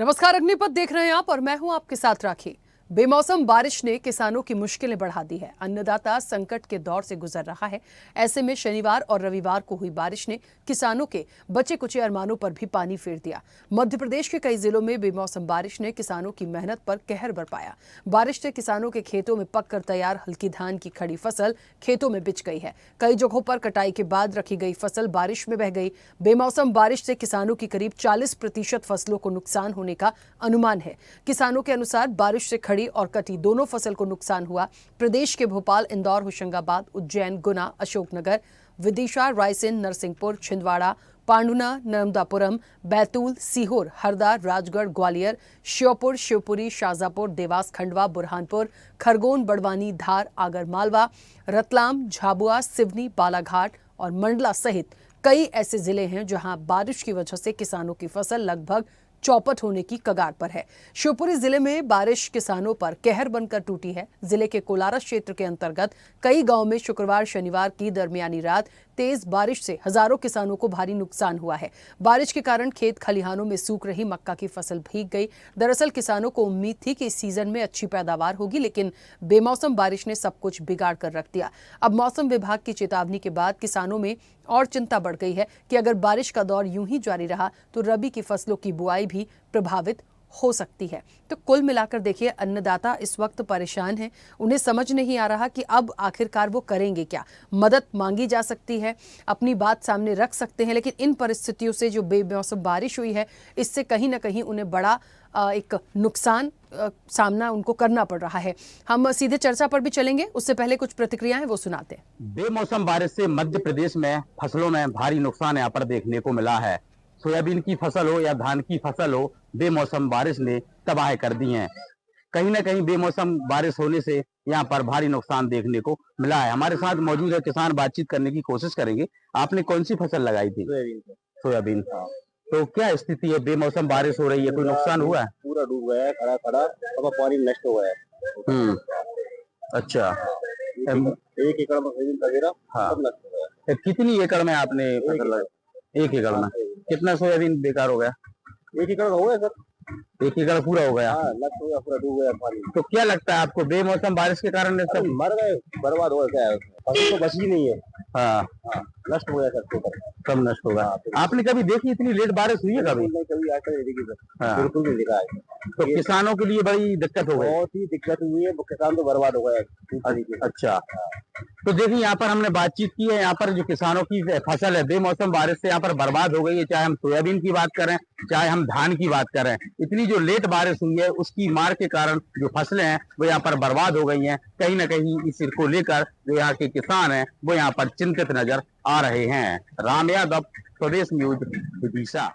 नमस्कार, अग्निपथ देख रहे हैं आप और मैं हूं आपके साथ राखी। बेमौसम बारिश ने किसानों की मुश्किलें बढ़ा दी है। अन्नदाता संकट के दौर से गुजर रहा है। ऐसे में शनिवार और रविवार को हुई बारिश ने किसानों के बचे कुचे अरमानों पर भी पानी फेर दिया। मध्य प्रदेश के कई जिलों में बेमौसम बारिश ने किसानों की मेहनत पर कहर बरपाया। बारिश से किसानों के खेतों में पककर तैयार हल्की धान की खड़ी फसल खेतों में बिछ गई है। कई जगहों पर कटाई के बाद रखी गई फसल बारिश में बह गई। बेमौसम बारिश से किसानों की करीब 40% फसलों को नुकसान होने का अनुमान है। किसानों के अनुसार बारिश से खड़ी और कटी दोनों फसल को नुकसान हुआ। प्रदेश के भोपाल, इंदौर, होशंगाबाद, उज्जैन, गुना, अशोकनगर, विदिशा, रायसेन, नरसिंहपुर, छिंदवाड़ा, पांडुना, नर्मदापुरम, बैतूल, सीहोर, हरदा, राजगढ़, ग्वालियर, श्योपुर, शिवपुरी, शाजापुर, देवास, खंडवा, बुरहानपुर, खरगोन, बड़वानी, धार, आगरमालवा, रतलाम, झाबुआ, सिवनी, बालाघाट और मंडला सहित कई ऐसे जिले हैं जहां बारिश की वजह से किसानों की फसल लगभग चौपट होने की कगार पर है। शिवपुरी जिले में बारिश किसानों पर कहर बनकर टूटी है। जिले के कोलारा क्षेत्र के अंतर्गत कई गांव में शुक्रवार शनिवार की दरमियानी रात तेज बारिश से हजारों किसानों को भारी नुकसान हुआ है। बारिश के कारण खेत खलिहानों में सूख रही मक्का की फसल भीग गई। दरअसल किसानों को उम्मीद थी कि इस सीजन में अच्छी पैदावार होगी, लेकिन बेमौसम बारिश ने सब कुछ बिगाड़ कर रख दिया। अब मौसम विभाग की चेतावनी के बाद किसानों में और चिंता बढ़ गई है कि अगर बारिश का दौर यूं ही जारी रहा तो रबी की फसलों की बुआई भी प्रभावित हो सकती है। तो कुल मिलाकर देखिए, अन्नदाता इस वक्त परेशान हैं। उन्हें समझ नहीं आ रहा कि अब आखिरकार वो करेंगे क्या। मदद मांगी जा सकती है, अपनी बात सामने रख सकते हैं, लेकिन इन परिस्थितियों से जो बेमौसम बारिश हुई है, इससे कहीं ना कहीं उन्हें बड़ा एक नुकसान सामना उनको करना पड़ रहा है। हम सीधे चर्चा पर भी चलेंगे, उससे पहले कुछ प्रतिक्रियाएं वो सुनाते हैं। बेमौसम बारिश से मध्य प्रदेश में फसलों में भारी नुकसान यहाँ पर देखने को मिला है। सोयाबीन की फसल हो या धान की फसल हो, बेमौसम बारिश ने तबाह कर दी है। कहीं ना कहीं बेमौसम बारिश होने से यहाँ पर भारी नुकसान देखने को मिला है। हमारे साथ मौजूद है किसान, बातचीत करने की कोशिश करेंगे। आपने कौन सी फसल लगाई थी? सोयाबीन। तो क्या स्थिति है? बेमौसम बारिश हो रही है, कोई नुकसान हुआ है? पूरा डूब गया है, खड़ा खड़ा अब पानी नष्ट हो गया है। अच्छा। एक एकड़ में सोयाबीन वगैरह सब नष्ट हो गया। कितनी एकड़ में आपने फसल लगाई? एक एकड़ में कितना सोयाबीन बेकार हो गया? 1 एकड़ हो गया सर। 1 एकड़ पूरा हो गया? हाँ, नष्ट हो गया, पूरा डूब गया पानी। तो क्या लगता है आपको, बेमौसम बारिश के कारण सब मर गए, बर्बाद हो गया? फसल तो बची नहीं है। हाँ, नष्ट हो गया सब कुछ। सब नष्ट होगा। आपने कभी देखी इतनी लेट बारिश हुई है कभी? नहीं, कभी आज तक नहीं देखी सर। हाँ। बिल्कुल नहीं देखा है। तो किसानों के लिए बड़ी दिक्कत हो गई? बहुत ही दिक्कत हुई है, किसान तो बर्बाद हो गया। अच्छा, तो देखिए यहाँ पर हमने बातचीत की है। यहाँ पर जो किसानों की फसल है, बेमौसम बारिश से यहाँ पर बर्बाद हो गई है। चाहे हम सोयाबीन की बात करें, चाहे हम धान की बात करें, इतनी जो लेट बारिश हुई है उसकी मार के कारण जो फसलें हैं वो यहाँ पर बर्बाद हो गई हैं। कहीं ना कहीं इसको लेकर जो यहाँ के किसान हैं वो यहाँ पर चिंतित नजर आ रहे हैं। राम यादव, स्वदेश न्यूज, विदिशा।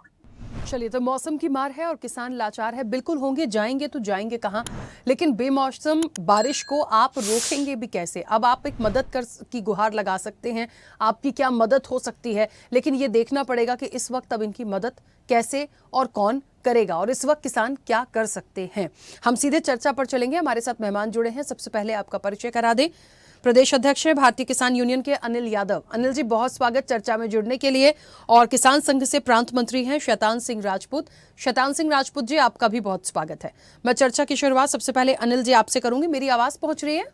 चलिए, तो मौसम की मार है और किसान लाचार है। बिल्कुल होंगे, जाएंगे तो जाएंगे कहाँ? लेकिन बेमौसम बारिश को आप रोकेंगे भी कैसे? अब आप एक मदद कर की गुहार लगा सकते हैं, आपकी क्या मदद हो सकती है, लेकिन ये देखना पड़ेगा कि इस वक्त अब इनकी मदद कैसे और कौन करेगा, और इस वक्त किसान क्या कर सकते हैं। हम सीधे चर्चा पर चलेंगे। हमारे साथ मेहमान जुड़े हैं। सबसे पहले आपका परिचय करा दें। प्रदेश अध्यक्ष है भारतीय किसान यूनियन के अनिल यादव। अनिल जी, बहुत स्वागत चर्चा में जुड़ने के लिए। और किसान संघ से प्रांत मंत्री हैं शैतान सिंह राजपूत। शैतान सिंह राजपूत जी, आपका भी बहुत स्वागत है। मैं चर्चा की शुरुआत सबसे पहले अनिल जी आपसे करूंगी। मेरी आवाज पहुंच रही है?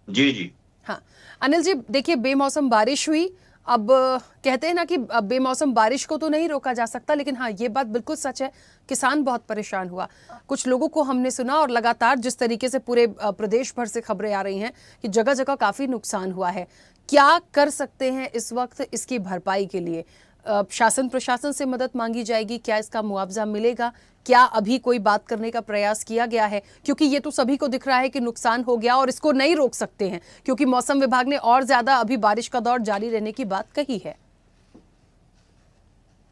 जी जी। हाँ अनिल जी, देखिए, बेमौसम बारिश हुई। अब कहते हैं ना कि बेमौसम बारिश को तो नहीं रोका जा सकता, लेकिन हाँ, ये बात बिल्कुल सच है, किसान बहुत परेशान हुआ। कुछ लोगों को हमने सुना, और लगातार जिस तरीके से पूरे प्रदेश भर से खबरें आ रही हैं कि जगह जगह काफी नुकसान हुआ है। क्या कर सकते हैं इस वक्त इसकी भरपाई के लिए? शासन प्रशासन से मदद मांगी जाएगी? क्या इसका मुआवजा मिलेगा? क्या अभी कोई बात करने का प्रयास किया गया है? क्योंकि ये तो सभी को दिख रहा है कि नुकसान हो गया और इसको नहीं रोक सकते हैं, क्योंकि मौसम विभाग ने और ज्यादा अभी बारिश का दौर जारी रहने की बात कही है।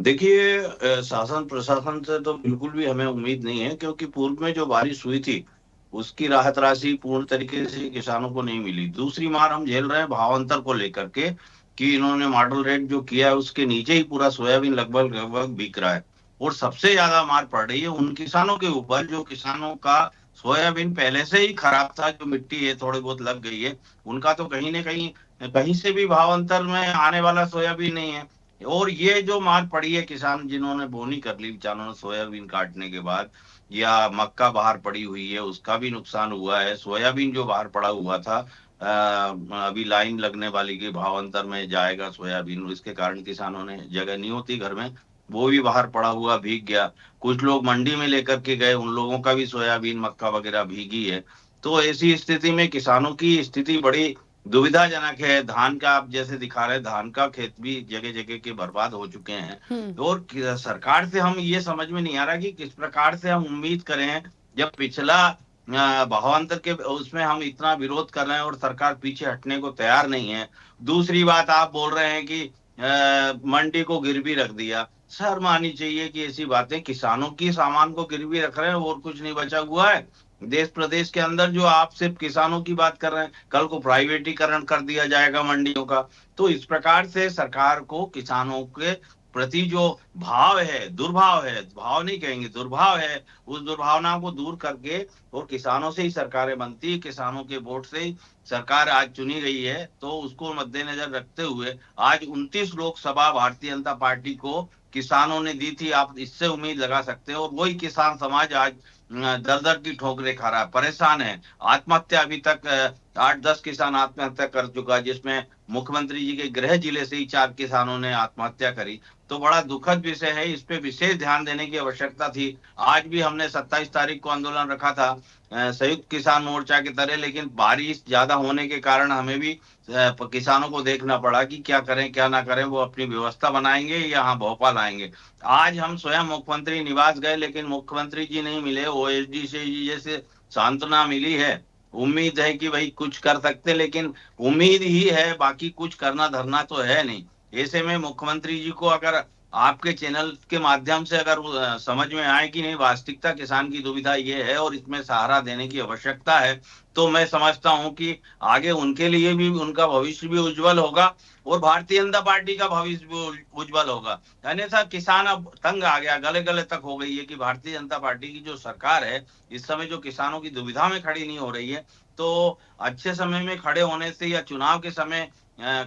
देखिए, शासन प्रशासन से तो बिल्कुल भी हमें उम्मीद नहीं है, क्योंकि पूर्व में जो बारिश हुई थी उसकी राहत राशि पूर्ण तरीके से किसानों को नहीं मिली। दूसरी मार हम झेल रहे हैं भावांतर को लेकर के, कि इन्होंने मॉडल रेट जो किया है उसके नीचे ही पूरा सोयाबीन लगभग लगभग बिक रहा है। और सबसे ज्यादा मार पड़ रही है उन किसानों के ऊपर जो किसानों का सोयाबीन पहले से ही खराब था, जो मिट्टी है थोड़ी बहुत लग गई है, उनका तो कहीं ना कहीं कहीं से भी भावांतर में आने वाला सोयाबीन नहीं है। और ये जो मार पड़ी है किसान जिन्होंने बोनी कर ली, बेचारों ने सोयाबीन काटने के बाद, या मक्का बाहर पड़ी हुई है उसका भी नुकसान हुआ है। सोयाबीन जो बाहर पड़ा हुआ था, अभी लाइन लगने वाली के भावांतर में जाएगा सोयाबीन, इसके कारण किसानों ने, जगह नहीं होती घर में, वो भी बाहर पड़ा हुआ भीग गया। कुछ लोग मंडी में लेकर के गए, उन लोगों का भी सोयाबीन मक्का वगैरह भीगी है। तो ऐसी स्थिति में किसानों की स्थिति बड़ी दुविधाजनक है। धान का आप जैसे दिखा रहे, धान का खेत भी जगह जगह के बर्बाद हो चुके हैं। और सरकार से हम ये समझ में नहीं आ रहा कि किस प्रकार से हम उम्मीद करें, जब पिछला भावांतर के उसमें हम इतना विरोध कर रहे हैं और सरकार पीछे हटने को तैयार नहीं है। दूसरी बात, आप बोल रहे हैं कि मंडी को गिरवी रख दिया। शर्म आनी चाहिए कि ऐसी बातें, किसानों की सामान को गिरवी रख रहे हैं और कुछ नहीं बचा हुआ है देश प्रदेश के अंदर। जो आप सिर्फ किसानों की बात कर रहे हैं, कल को प्राइवेटीकरण कर दिया जाएगा मंडियों का। तो इस प्रकार से सरकार को किसानों के प्रति जो भाव है, दुर्भाव है, भाव नहीं कहेंगे, दुर्भाव है, उस दुर्भावना को दूर करके, और किसानों से ही सरकारें बनती है, किसानों के वोट से ही सरकार आज चुनी गई है। तो उसको मद्देनजर रखते हुए आज 29 लोकसभा भारतीय जनता पार्टी को किसानों ने दी थी। आप इससे उम्मीद लगा सकते हैं। और वही किसान समाज आज दर दर की ठोकरें खा रहा है, परेशान है। आत्महत्या अभी तक 8-10 किसान आत्महत्या कर चुका, जिसमें मुख्यमंत्री जी के गृह जिले से ही 4 किसानों ने आत्महत्या करी। तो बड़ा दुखद विषय है, इस पे विशेष ध्यान देने की आवश्यकता थी। आज भी हमने 27 तारीख को आंदोलन रखा था संयुक्त किसान मोर्चा की तरह, लेकिन बारिश ज्यादा होने के कारण हमें भी किसानों को देखना पड़ा कि क्या करें क्या ना करें। वो अपनी व्यवस्था बनाएंगे या यहाँ भोपाल आएंगे। आज हम स्वयं मुख्यमंत्री निवास गए, लेकिन मुख्यमंत्री जी नहीं मिले। ओएसडी से जैसे सांत्वना मिली है, उम्मीद है कि भाई कुछ कर सकते, लेकिन उम्मीद ही है, बाकी कुछ करना धरना तो है नहीं। ऐसे में मुख्यमंत्री जी को अगर आपके चैनल के माध्यम से अगर समझ में आए कि नहीं वास्तविकता किसान की दुविधा ये है और इसमें सहारा देने की आवश्यकता है, तो मैं समझता हूं कि आगे उनके लिए भी, उनका भविष्य भी उज्जवल होगा और भारतीय जनता पार्टी का भविष्य भी उज्जवल होगा। अन्यथा किसान अब तंग आ गया, गले गले तक हो गई है कि भारतीय जनता पार्टी की जो सरकार है इस समय जो किसानों की दुविधा में खड़ी नहीं हो रही है। तो अच्छे समय में खड़े होने से या चुनाव के समय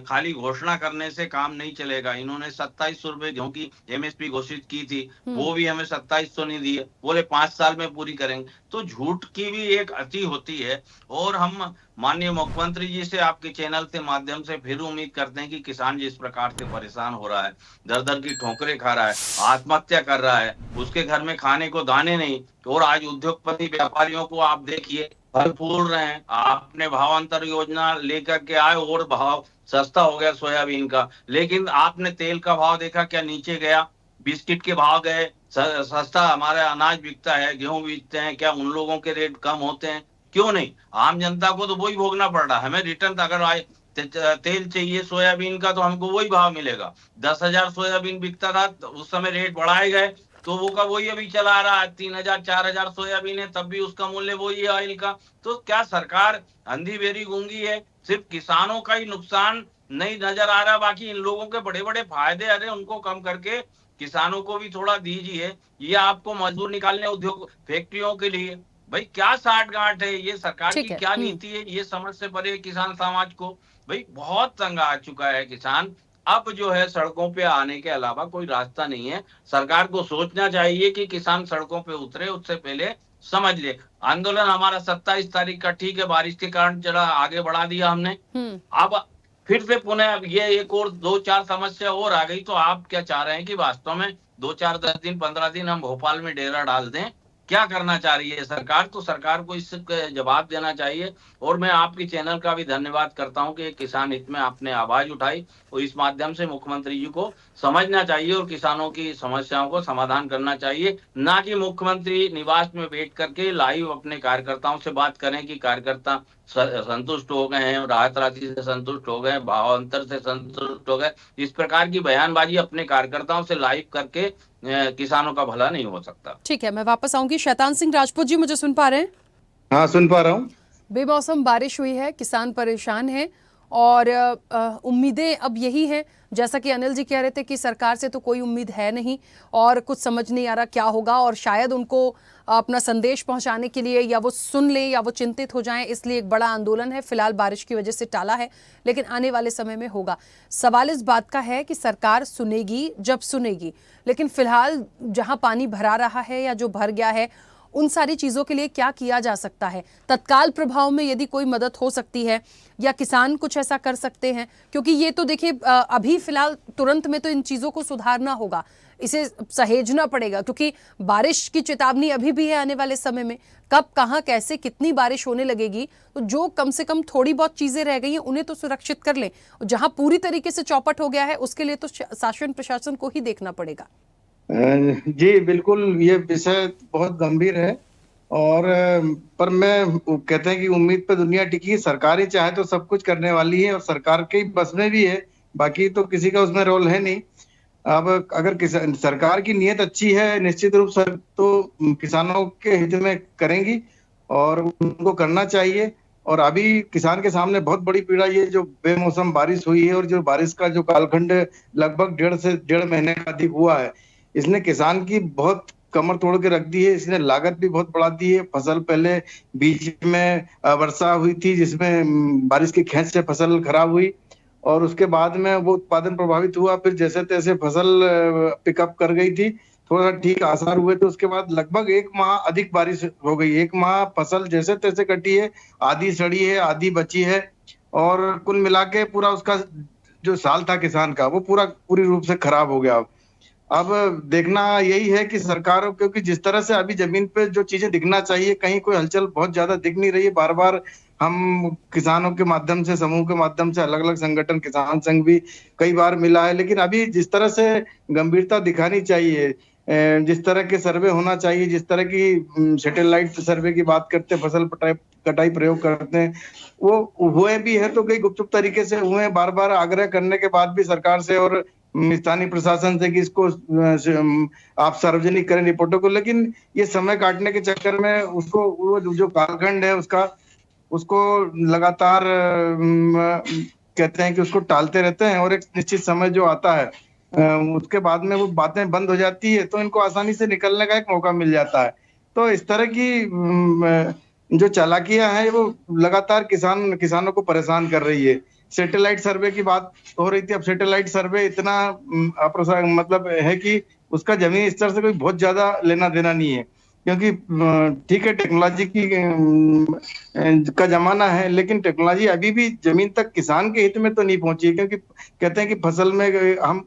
खाली घोषणा करने से काम नहीं चलेगा। इन्होंने 2700 रुपए गेहूं की एमएसपी घोषित की थी, वो भी हमें 2700 नहीं दिए, बोले 5 साल में पूरी करेंगे। तो झूठ की भी एक अति होती है। और हम माननीय मुख्यमंत्री जी से, आपके चैनल के माध्यम से फिर उम्मीद करते हैं कि किसान जिस प्रकार से परेशान हो रहा है, दर दर की ठोकरें खा रहा है, आत्महत्या कर रहा है, उसके घर में खाने को दाने नहीं, और आज उद्योगपति व्यापारियों को आप देखिए फल फूल रहे हैं। आपने भावांतर योजना लेकर के आए और भाव सस्ता हो गया सोयाबीन का, लेकिन आपने तेल का भाव देखा क्या नीचे गया, बिस्किट के भाव गए, सस्ता हमारा अनाज बिकता है, गेहूं बिकते हैं, क्या उन लोगों के रेट कम होते हैं? क्यों नहीं? आम जनता को तो वही भोगना पड़ रहा है। हमें रिटर्न अगर आए तेल चाहिए सोयाबीन का तो हमको वही भाव मिलेगा। 10,000 सोयाबीन बिकता था तो उस समय रेट बढ़ाए गए, तो वो का वही अभी चला आ रहा है। 3,000-4,000 सोयाबीन है, तब भी उसका मूल्य वही है ऑयल का। तो क्या सरकार अंधी बेरी गूंगी है? सिर्फ किसानों का ही नुकसान नहीं नजर आ रहा, बाकी इन लोगों के बड़े बड़े फायदे, अरे उनको कम करके किसानों को भी थोड़ा दीजिए। ये आपको मजदूर निकालने उद्योग फैक्ट्रियों के लिए, भाई क्या साठ गांठ है? ये सरकार की क्या नीति है? ये समझ से परे किसान समाज को। भाई बहुत तंग आ चुका है किसान। अब जो है सड़कों पे आने के अलावा कोई रास्ता नहीं है। सरकार को सोचना चाहिए कि किसान सड़कों पे उतरे, उससे पहले समझ ले। आंदोलन हमारा 27 तारीख का ठीक है, बारिश के कारण जरा आगे बढ़ा दिया हमने। अब फिर से पुनः ये एक और 2-4 समस्या और आ गई, तो आप क्या चाह रहे हैं कि वास्तव में 2-4-10 दिन 15 दिन हम भोपाल में डेरा डाल दें? क्या करना चाह रही है सरकार? तो सरकार को इससे जवाब देना चाहिए। और मैं आपके चैनल का भी धन्यवाद करता हूं कि किसान हित में आपने आवाज उठाई, और इस माध्यम से मुख्यमंत्री जी को समझना चाहिए और किसानों की समस्याओं को समाधान करना चाहिए, ना कि मुख्यमंत्री निवास में बैठ करके लाइव अपने कार्यकर्ताओं से बात करें कि कार्यकर्ता संतुष्ट हो गए हैं, राहत राशि से संतुष्ट हो गए, भावांतर से संतुष्ट हो गए। इस प्रकार की बयानबाजी अपने कार्यकर्ताओं से लाइव करके किसानों का भला नहीं हो सकता। ठीक है, मैं वापस आऊंगी। शैतान सिंह राजपूत जी, मुझे सुन पा रहे हैं? हाँ, सुन पा रहा हूँ। बेमौसम बारिश हुई है, किसान परेशान है और उम्मीदें अब यही हैं, जैसा कि अनिल जी कह रहे थे कि सरकार से तो कोई उम्मीद है नहीं और कुछ समझ नहीं आ रहा क्या होगा, और शायद उनको अपना संदेश पहुंचाने के लिए या वो सुन लें या वो चिंतित हो जाएं, इसलिए एक बड़ा आंदोलन है। फिलहाल बारिश की वजह से टाला है, लेकिन आने वाले समय में होगा। सवाल इस बात का है कि सरकार सुनेगी जब सुनेगी, लेकिन फिलहाल जहां पानी भरा रहा है या जो भर गया है, उन सारी चीज़ों के लिए क्या किया जा सकता है? तत्काल प्रभाव में यदि कोई मदद हो सकती है या किसान कुछ ऐसा कर सकते हैं, क्योंकि ये तो देखिए अभी फिलहाल तुरंत में तो इन चीज़ों को सुधारना होगा, इसे सहेजना पड़ेगा, क्योंकि बारिश की चेतावनी अभी भी है आने वाले समय में। कब, कहाँ, कैसे, कितनी बारिश होने लगेगी, तो जो कम से कम थोड़ी बहुत चीज़ें रह गई हैं उन्हें तो सुरक्षित कर लें। जहाँ पूरी तरीके से चौपट हो गया है उसके लिए तो शासन प्रशासन को ही देखना पड़ेगा। जी बिल्कुल, ये विषय बहुत गंभीर है और पर मैं कहते हैं कि उम्मीद पे दुनिया टिकी है। सरकार ही चाहे तो सब कुछ करने वाली है और सरकार के बस में भी है, बाकी तो किसी का उसमें रोल है नहीं। अब अगर सरकार की नीयत अच्छी है निश्चित रूप से तो किसानों के हित में करेंगी और उनको करना चाहिए। और अभी किसान के सामने बहुत बड़ी पीड़ा ये जो बेमौसम बारिश हुई है और जो बारिश का जो कालखंड लगभग 1.5 महीने का अधिक हुआ है, इसने किसान की बहुत कमर तोड़ के रख दी है। इसने लागत भी बहुत बढ़ा दी है। फसल पहले बीच में वर्षा हुई थी जिसमें बारिश की खेच से फसल खराब हुई और उसके बाद में वो उत्पादन प्रभावित हुआ। फिर जैसे तैसे फसल पिकअप कर गई थी, थोड़ा ठीक आसार हुए थे। उसके बाद लगभग 1 माह अधिक बारिश हो गई। 1 माह फसल जैसे तैसे कटी है, आधी सड़ी है, आधी बची है और कुल मिला के पूरा उसका जो साल था किसान का वो पूरी रूप से खराब हो गया। अब देखना यही है कि सरकार, क्योंकि जिस तरह से अभी जमीन पे जो चीजें दिखना चाहिए कहीं कोई हलचल बहुत ज्यादा दिख नहीं रही है। बार बार हम किसानों के माध्यम से, समूह के माध्यम से, अलग अलग संगठन, किसान संघ भी कई बार मिला है, लेकिन अभी जिस तरह से गंभीरता दिखानी चाहिए, जिस तरह के सर्वे होना चाहिए, जिस तरह की सैटेलाइट सर्वे की बात करते हैं, फसल कटाई प्रयोग करते हैं, वो हुए भी है तो कई गुपचुप तरीके से हुए। बार बार आग्रह करने के बाद भी सरकार से और स्थानीय प्रशासन से कि इसको आप सार्वजनिक करें रिपोर्टों को, लेकिन ये समय काटने के चक्कर में उसको वो जो कालखंड है उसको लगातार कहते हैं कि उसको टालते रहते हैं और एक निश्चित समय जो आता है उसके बाद में वो बातें बंद हो जाती है तो इनको आसानी से निकलने का एक मौका मिल जाता है। तो इस तरह की जो चालाकियां हैं वो लगातार किसानों को परेशान कर रही है। सैटेलाइट सर्वे की बात हो रही थी। अब सैटेलाइट सर्वे इतना मतलब है कि उसका जमीनी स्तर से कोई बहुत ज्यादा लेना देना नहीं है, क्योंकि ठीक है टेक्नोलॉजी की का जमाना है, लेकिन टेक्नोलॉजी अभी भी जमीन तक किसान के हित में तो नहीं पहुंची है। क्योंकि कहते हैं कि फसल में हम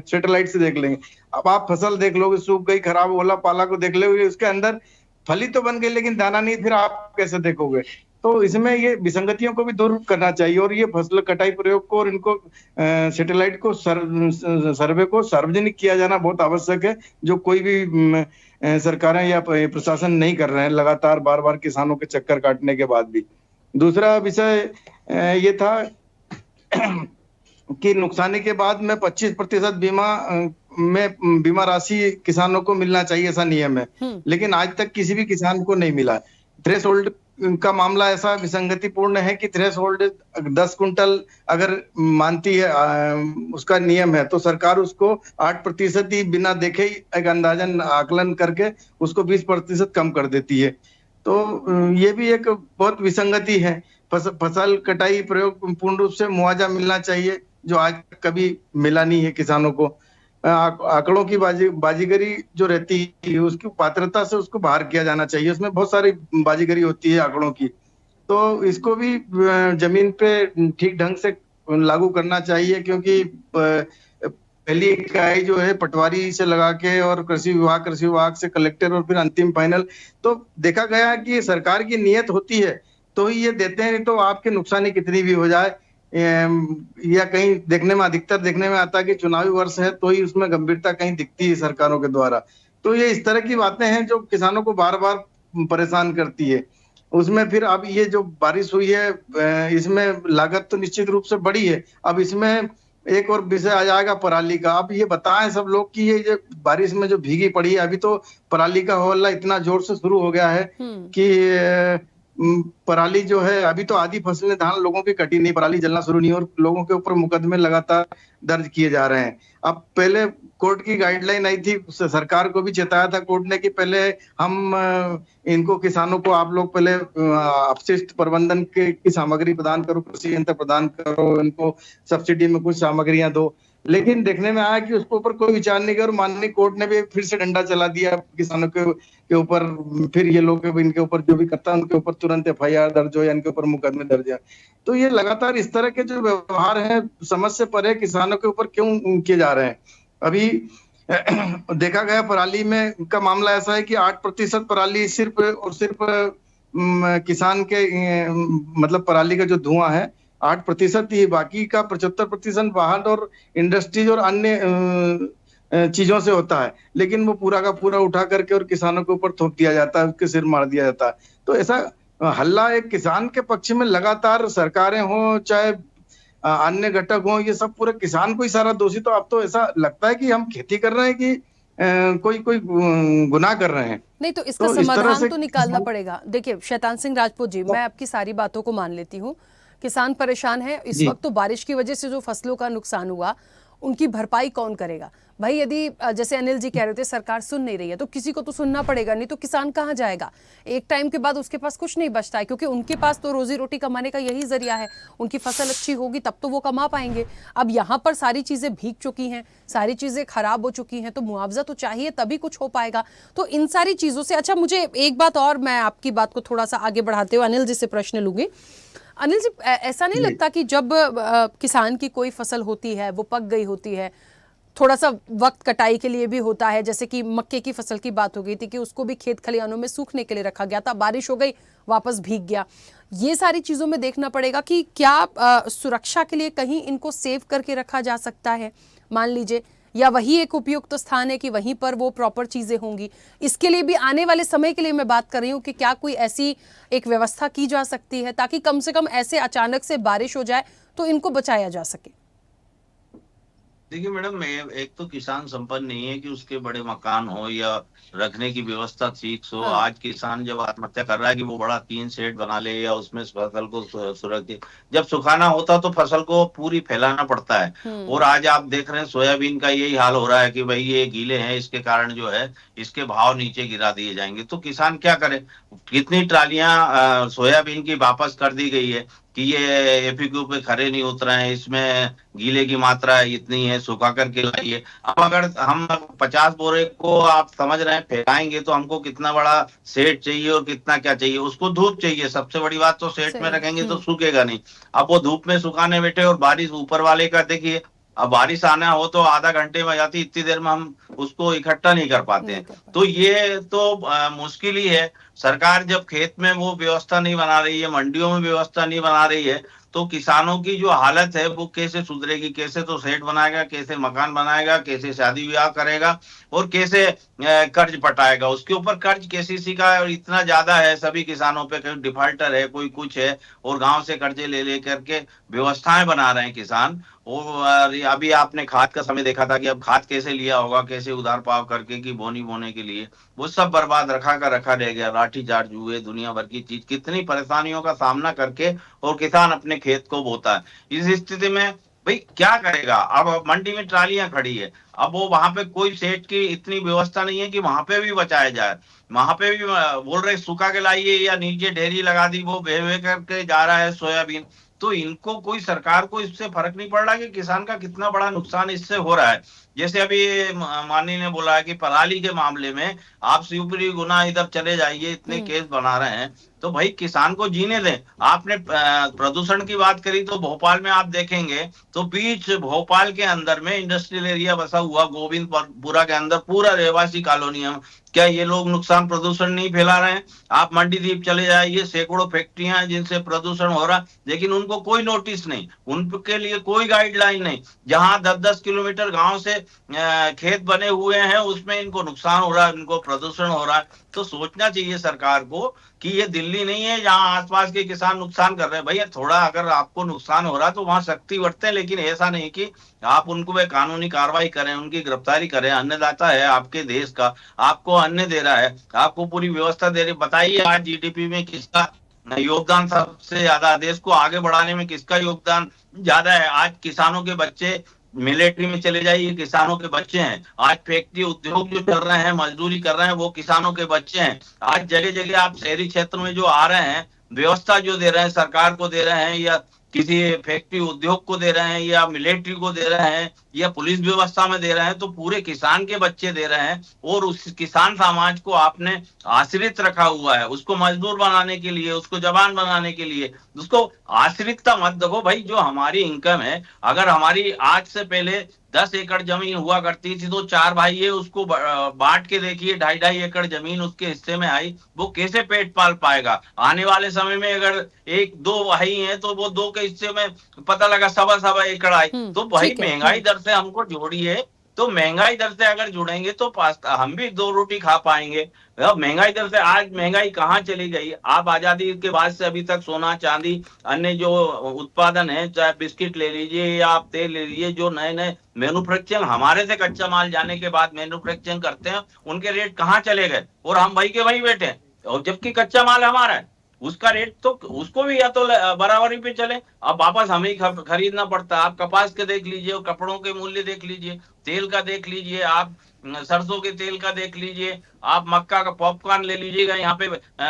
सैटेलाइट से देख लेंगे। अब आप फसल देख लोगे, सूख गई, खराब, ओला पाला को देख लोगे, उसके अंदर फली तो बन गई लेकिन दाना नहीं, फिर आप कैसे देखोगे? तो इसमें ये विसंगतियों को भी दूर करना चाहिए और ये फसल कटाई प्रयोग को और इनको सैटेलाइट को सर्वे को सार्वजनिक किया जाना बहुत आवश्यक है, जो कोई भी सरकारें या प्रशासन नहीं कर रहे हैं, लगातार बार बार किसानों के चक्कर काटने के बाद भी। दूसरा विषय ये था कि नुकसानी के बाद में 25% बीमा राशि किसानों को मिलना चाहिए, ऐसा नियम है, लेकिन आज तक किसी भी किसान को नहीं मिला। थ्रेशोल्ड का मामला ऐसा विसंगतिपूर्ण है कि थ्रेशोल्ड 10 कुंटल अगर मानती है उसका नियम है तो सरकार उसको 8% ही बिना देखे ही एक अंदाजन आकलन करके उसको 20% कम कर देती है। तो ये भी एक बहुत विसंगति है। फसल कटाई प्रयोग पूर्ण रूप से मुआवजा मिलना चाहिए, जो आज कभी मिला नहीं है किसानों को। आंकड़ों की बाजीगरी जो रहती है उसकी पात्रता से उसको बाहर किया जाना चाहिए। उसमें बहुत सारी बाजीगरी होती है आंकड़ों की, तो इसको भी जमीन पे ठीक ढंग से लागू करना चाहिए, क्योंकि पहली इकाई जो है पटवारी से लगा के और कृषि विभाग से कलेक्टर और फिर अंतिम फाइनल, तो देखा गया है कि सरकार की नीयत होती है तो ही ये देते हैं। तो आपकी नुकसानी कितनी भी हो जाए, या कहीं अधिकतर देखने में आता है कि चुनावी वर्ष है तो ही उसमें गंभीरता कहीं दिखती है सरकारों के द्वारा। तो ये इस तरह की बातें हैं जो किसानों को बार बार परेशान करती है। उसमें फिर अब ये जो बारिश हुई है इसमें लागत तो निश्चित रूप से बढ़ी है। अब इसमें एक और विषय आ जाएगा पराली का। अब ये बताएं सब लोग कि ये जो बारिश में जो भीगी पड़ी है, अभी तो पराली का हौला इतना जोर से शुरू हो गया है कि पराली जो है, अभी तो आधी फसलें धान लोगों की कटी नहीं, पराली जलना शुरू नहीं, और लोगों के ऊपर मुकदमे लगातार दर्ज किए जा रहे हैं। अब पहले कोर्ट की गाइडलाइन आई थी, सरकार को भी चेताया था कोर्ट ने कि पहले हम इनको किसानों को आप लोग पहले अपशिष्ट प्रबंधन की सामग्री प्रदान करो, कृषि यंत्र प्रदान करो, इनको सब्सिडी में कुछ सामग्रियां दो। लेकिन देखने में आया कि उसके ऊपर कोई विचार नहीं किया और माननीय कोर्ट ने भी फिर से डंडा चला दिया किसानों के ऊपर। फिर ये लोग इनके ऊपर जो भी करता है उनके ऊपर तुरंत FIR दर्ज हो या इनके ऊपर मुकदमे दर्ज है। तो ये लगातार इस तरह के जो व्यवहार है समझ से परे किसानों के ऊपर क्यों किए जा रहे हैं। अभी देखा गया पराली में का मामला ऐसा है कि 8% पराली सिर्फ और सिर्फ किसान के मतलब पराली का जो धुआं है 8% ही, बाकी का 75% वाहन और इंडस्ट्रीज और अन्य चीजों से होता है। लेकिन वो पूरा का पूरा उठा करके और किसानों के ऊपर थोप दिया जाता है, उसके सिर मार दिया जाता है। तो ऐसा हल्ला एक किसान के पक्ष में लगातार सरकारें हो चाहे अन्य घटक हो, ये सब पूरे किसान को ही सारा दोषी। तो अब तो ऐसा लगता है कि हम खेती कर रहे हैं कि कोई कोई गुनाह कर रहे हैं। नहीं, तो इसका समाधान तो निकालना पड़ेगा। देखिए शैतान सिंह राजपूत जी, मैं आपकी सारी बातों को मान लेती हूँ, किसान परेशान है इस वक्त। तो बारिश की वजह से जो फसलों का नुकसान हुआ उनकी भरपाई कौन करेगा भाई? यदि जैसे अनिल जी कह रहे थे सरकार सुन नहीं रही है तो किसी को तो सुनना पड़ेगा, नहीं तो किसान कहाँ जाएगा? एक टाइम के बाद उसके पास कुछ नहीं बचता है, क्योंकि उनके पास तो रोजी रोटी कमाने का यही जरिया है। उनकी फसल अच्छी होगी तब तो वो कमा पाएंगे। अब यहाँ पर सारी चीजें भीग चुकी हैं, सारी चीजें खराब हो चुकी हैं, तो मुआवजा तो चाहिए तभी कुछ हो पाएगा। तो इन सारी चीजों से अच्छा, मुझे एक बात और, मैं आपकी बात को थोड़ा सा आगे बढ़ाते हुए अनिल जी से प्रश्न लूंगी। अनिल जी, ऐसा नहीं लगता कि जब किसान की कोई फसल होती है, वो पक गई होती है, थोड़ा सा वक्त कटाई के लिए भी होता है, जैसे कि मक्के की फसल की बात हो गई थी कि उसको भी खेत खलिहानों में सूखने के लिए रखा गया था, बारिश हो गई वापस भीग गया। ये सारी चीज़ों में देखना पड़ेगा कि क्या सुरक्षा के लिए कहीं इनको सेव करके रखा जा सकता है, मान लीजिए, या वही एक उपयुक्त स्थान है कि वहीं पर वो प्रॉपर चीज़ें होंगी। इसके लिए भी आने वाले समय के लिए मैं बात कर रही हूँ कि क्या कोई ऐसी एक व्यवस्था की जा सकती है ताकि कम से कम ऐसे अचानक से बारिश हो जाए तो इनको बचाया जा सके। देखिए मैडम, एक तो किसान संपन्न नहीं है कि उसके बड़े मकान हो या रखने की व्यवस्था ठीक हो। हाँ। आज किसान जब आत्महत्या कर रहा है कि वो बड़ा 3 शेड बना ले या उसमें फसल को सुरक्षित, जब सुखाना होता तो फसल को पूरी फैलाना पड़ता है। और आज आप देख रहे हैं सोयाबीन का यही हाल हो रहा है कि भाई ये गीले हैं, इसके कारण जो है इसके भाव नीचे गिरा दिए जाएंगे। तो किसान क्या करे? कितनी ट्रालियां सोयाबीन की वापस कर दी गई है कि ये FAQ पे खरे नहीं उतरे हैं, इसमें गीले की मात्रा इतनी है, सुखा करके लाइए। अब अगर हम 50 बोरे को आप समझ रहे हैं फैलाएंगे तो हमको कितना बड़ा सेट चाहिए और कितना क्या चाहिए, उसको धूप चाहिए। सबसे बड़ी बात तो सेट में रखेंगे तो सूखेगा नहीं। अब वो धूप में सुखाने बैठे और बारिश ऊपर वाले का देखिए, अब बारिश आना हो तो आधा घंटे में जाती, इतनी देर में हम उसको इकट्ठा नहीं कर पाते हैं। तो ये तो मुश्किल ही है। सरकार जब खेत में वो व्यवस्था नहीं बना रही है, मंडियों में व्यवस्था नहीं बना रही है, तो किसानों की जो हालत है वो कैसे सुधरेगी? कैसे तो सेट बनाएगा, कैसे मकान बनाएगा, कैसे शादी ब्याह करेगा और कैसे कर्ज पटाएगा? उसके ऊपर कर्ज KCC का इतना ज्यादा है, सभी किसानों पे, कोई डिफॉल्टर है, कोई कुछ है, और गांव से कर्जे ले ले करके व्यवस्थाएं बना रहे हैं किसान। और अभी आपने खाद का समय देखा था कि अब खाद कैसे लिया होगा, कैसे उधार पाव करके कि बोनी बोने के लिए, वो सब बर्बाद रखा रह गया। लाठी चार्ज हुए, दुनिया भर की चीज, कितनी परेशानियों का सामना करके और किसान अपने खेत को बोता है। इस स्थिति में भाई क्या करेगा? अब मंडी में ट्रालियां खड़ी है, अब वो वहां पे कोई सेठ की इतनी व्यवस्था नहीं है कि वहां पे भी बचाया जाए। वहां पे भी बोल रहे सुखा के लाइए या नीचे ढेरी लगा दी, वो बेवे करके जा रहा है सोयाबीन। तो इनको कोई, सरकार को इससे फर्क नहीं पड़ रहा कि किसान का कितना बड़ा नुकसान इससे हो रहा है। जैसे अभी माननी ने बोला है कि पराली के मामले में आप शिवपुरी गुना इधर चले जाइए, इतने केस बना रहे हैं, तो भाई किसान को जीने दें। आपने प्रदूषण की बात करी तो भोपाल में आप देखेंगे तो बीच भोपाल के अंदर में इंडस्ट्रियल एरिया बसा हुआ, गोविंदपुरा के अंदर पूरा रहवासी कॉलोनी है। क्या ये लोग नुकसान प्रदूषण नहीं फैला रहे हैं? आप मंडीदीप चले जाइए, सैकड़ों फैक्ट्रियां हैं जिनसे प्रदूषण हो रहा, लेकिन उनको कोई नोटिस नहीं, उनके लिए कोई गाइडलाइन नहीं। जहां 10-10 किलोमीटर गांव से खेत बने हुए हैं उसमें इनको नुकसान हो रहा है, इनको प्रदूषण हो रहा है। तो सोचना चाहिए सरकार को कि ये दिल्ली नहीं है जहां आसपास के किसान नुकसान कर रहे हैं। भैया थोड़ा अगर आपको नुकसान हो रहा है तो वहां सख्ती बरतें, लेकिन ऐसा नहीं कि आप उनको वे कानूनी कार्रवाई करें, उनकी गिरफ्तारी करें। अन्नदाता है आपके देश का, आपको अन्न दे रहा है, आपको पूरी व्यवस्था दे रही। बताइए आज GDP में किसका योगदान सबसे ज्यादा, देश को आगे बढ़ाने में किसका योगदान ज्यादा है? आज किसानों के बच्चे मिलिट्री में चले जाइए, किसानों के बच्चे हैं। आज फैक्ट्री उद्योग जो चल रहे हैं, मजदूरी कर रहे हैं, वो किसानों के बच्चे हैं। आज जगह जगह आप शहरी क्षेत्र में जो आ रहे हैं, व्यवस्था जो दे रहे हैं, सरकार को दे रहे हैं, या किसी फैक्ट्री उद्योग को दे रहे हैं, या मिलिट्री को दे रहे हैं, या पुलिस व्यवस्था में दे रहे हैं, तो पूरे किसान के बच्चे दे रहे हैं। और उस किसान समाज को आपने आश्रित रखा हुआ है, उसको मजदूर बनाने के लिए, उसको जवान बनाने के लिए। उसको आश्रितता मत देखो भाई। जो हमारी इनकम है, अगर हमारी आज से पहले 10 एकड़ जमीन हुआ करती थी, तो 4 भाई है, उसको बांट के देखिए 2.5 एकड़ जमीन उसके हिस्से में आई, वो कैसे पेट पाल पाएगा? आने वाले समय में अगर 1-2 भाई हैं, तो वो 2 के हिस्से में पता लगा 1.25 एकड़ आई। तो भाई महंगाई दर से हमको जोड़िए, तो महंगाई दर से अगर जुड़ेंगे तो हम भी 2 रोटी खा पाएंगे। महंगाई दर से आज महंगाई कहाँ चली गई? आप आजादी के बाद से अभी तक सोना चांदी अन्य जो उत्पादन है, चाहे बिस्किट ले लीजिए या आप तेल ले लीजिए, जो नए नए मैन्युफैक्चरिंग हमारे से कच्चा माल जाने के बाद मैन्युफैक्चरिंग करते हैं, उनके रेट कहाँ चले गए? और हम वही के वही बैठे हैं, और जबकि कच्चा माल हमारा है, उसका रेट तो उसको भी या तो बराबरी पे चले, अब वापस हमें ही खरीदना पड़ता है। आप कपास के देख लीजिए, और कपड़ों के मूल्य देख लीजिए, तेल का देख लीजिए, आप सरसों के तेल का देख लीजिए, आप मक्का का पॉपकॉर्न ले लीजिएगा। यहाँ पे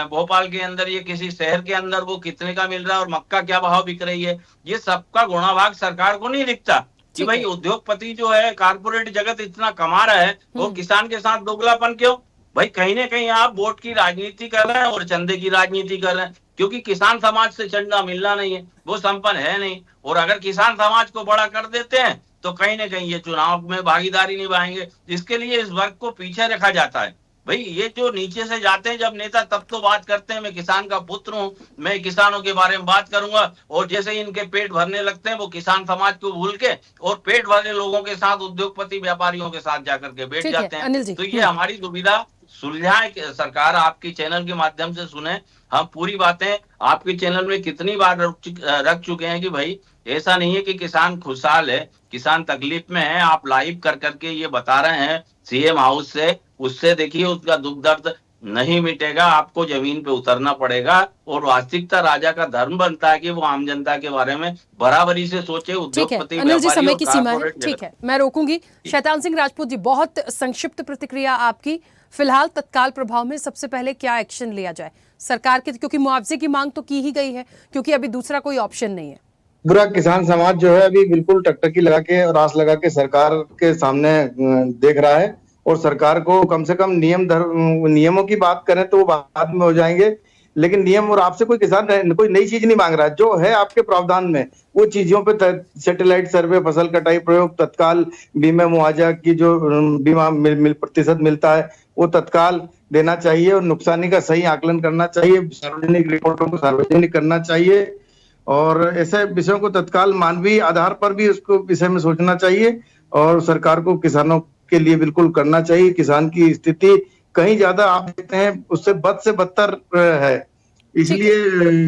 भोपाल के अंदर, ये किसी शहर के अंदर वो कितने का मिल रहा है, और मक्का क्या भाव बिक रही है। ये सबका गुणाभाग सरकार को नहीं दिखता कि भाई उद्योगपति जो है, कारपोरेट जगत इतना कमा रहा है, वो किसान के साथ दोगलापन क्यों? भाई कहीं ना कहीं आप वोट की राजनीति कर रहे हैं और चंदे की राजनीति कर रहे हैं, क्योंकि किसान समाज से चंदा मिलना नहीं है, वो संपन्न है नहीं। और अगर किसान समाज को बड़ा कर देते हैं, तो कहीं ना कहीं ये चुनाव में भागीदारी निभाएंगे। इसके लिए इस वर्ग को पीछे रखा जाता है। भाई ये जो नीचे से जाते हैं जब नेता, तब तो बात करते हैं मैं किसान का पुत्र हूं, मैं किसानों के बारे में बात करूंगा, और जैसे ही इनके पेट भरने लगते हैं, वो किसान समाज को भूल के और पेट भरने लोगों के साथ, उद्योगपति व्यापारियों के साथ जाकर के बैठ जाते हैं। तो ये हमारी दुविधा सुलझाए सरकार, आपकी चैनल के माध्यम से सुने। हम पूरी बातें आपके चैनल में कितनी बार रख चुके हैं कि भाई ऐसा नहीं है कि किसान खुशहाल है, किसान तकलीफ में है। आप लाइव कर करके ये बता रहे हैं सीएम हाउस से, उससे देखिए उसका दुख दर्द नहीं मिटेगा, आपको जमीन पे उतरना पड़ेगा। और वास्तविकता राजा का धर्म बनता है कि वो आम जनता के बारे में बराबरी से सोचे। उद्योगपति, अनिल जी, समय की सीमा है, ठीक है, मैं रोकूंगी। शैतान सिंह राजपूत जी, बहुत संक्षिप्त प्रतिक्रिया आपकी। फिलहाल तत्काल प्रभाव में सबसे पहले क्या एक्शन लिया जाए सरकार के, क्योंकि मुआवजे की मांग तो की ही गई है, क्योंकि अभी दूसरा कोई ऑप्शन नहीं है। पूरा किसान समाज जो है अभी बिल्कुल टकटकी लगा के और आस लगा के सरकार के सामने देख रहा है। और सरकार को कम से कम नियमों की बात करें तो वो बाद में हो जाएंगे, लेकिन नियम, और आपसे कोई किसान कोई नई चीज नहीं मांग रहा है। जो है आपके प्रावधान में, वो चीजों पे सैटेलाइट सर्वे, फसल कटाई प्रयोग, तत्काल बीमा मुआवजा की जो बीमा प्रतिशत मिलता है, वो तत्काल देना चाहिए। और नुकसानी का सही आकलन करना चाहिए, सार्वजनिक रिपोर्टों को सार्वजनिक करना चाहिए। और ऐसे विषयों को तत्काल मानवीय आधार पर भी उसको विषय में सोचना चाहिए। और सरकार को किसानों के लिए बिल्कुल करना चाहिए। किसान की स्थिति कहीं ज्यादा आप देखते हैं उससे बद से बदतर है। इसलिए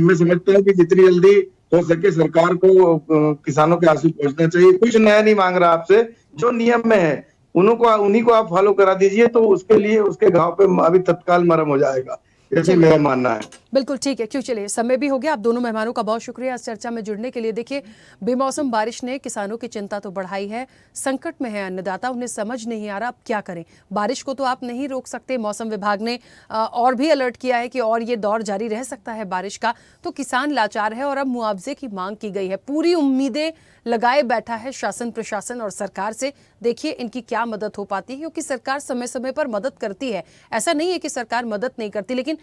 मैं समझता हूँ कि जितनी जल्दी हो सके सरकार को किसानों के आंसू पहुंचना चाहिए। कुछ नया नहीं मांग रहा आपसे, जो नियम में है उन्हीं को आप फॉलो करा दीजिए, तो उसके लिए उसके घाव पे अभी तत्काल मरहम हो जाएगा, ऐसे मेरा मानना है। बिल्कुल ठीक है, क्यों, चलिए समय भी हो गया। आप दोनों मेहमानों का बहुत शुक्रिया इस चर्चा में जुड़ने के लिए। देखिए, बेमौसम बारिश ने किसानों की चिंता तो बढ़ाई है, संकट में है अन्नदाता, उन्हें समझ नहीं आ रहा अब क्या करें। बारिश को तो आप नहीं रोक सकते, मौसम विभाग ने और भी अलर्ट किया है कि और ये दौर जारी रह सकता है बारिश का, तो किसान लाचार है और अब मुआवजे की मांग की गई है। पूरी उम्मीदें लगाए बैठा है शासन प्रशासन और सरकार से। देखिए इनकी क्या मदद हो पाती है, क्योंकि सरकार समय समय पर मदद करती है, ऐसा नहीं है कि सरकार मदद नहीं करती, लेकिन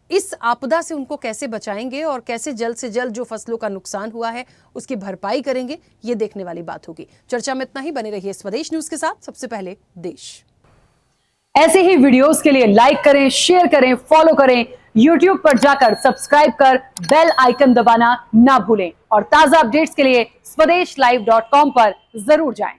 इस आपदा से उनको कैसे बचाएंगे और कैसे जल्द से जल्द जो फसलों का नुकसान हुआ है उसकी भरपाई करेंगे, ये देखने वाली बात होगी। चर्चा में इतना ही, बने रहिए स्वदेश न्यूज के साथ। सबसे पहले देश। ऐसे ही वीडियोस के लिए लाइक करें, शेयर करें, फॉलो करें, YouTube पर जाकर सब्सक्राइब कर बेल आइकन दबाना ना भूलें। और ताजा अपडेट्स के लिए स्वदेशलाइव.com पर जरूर जाएं।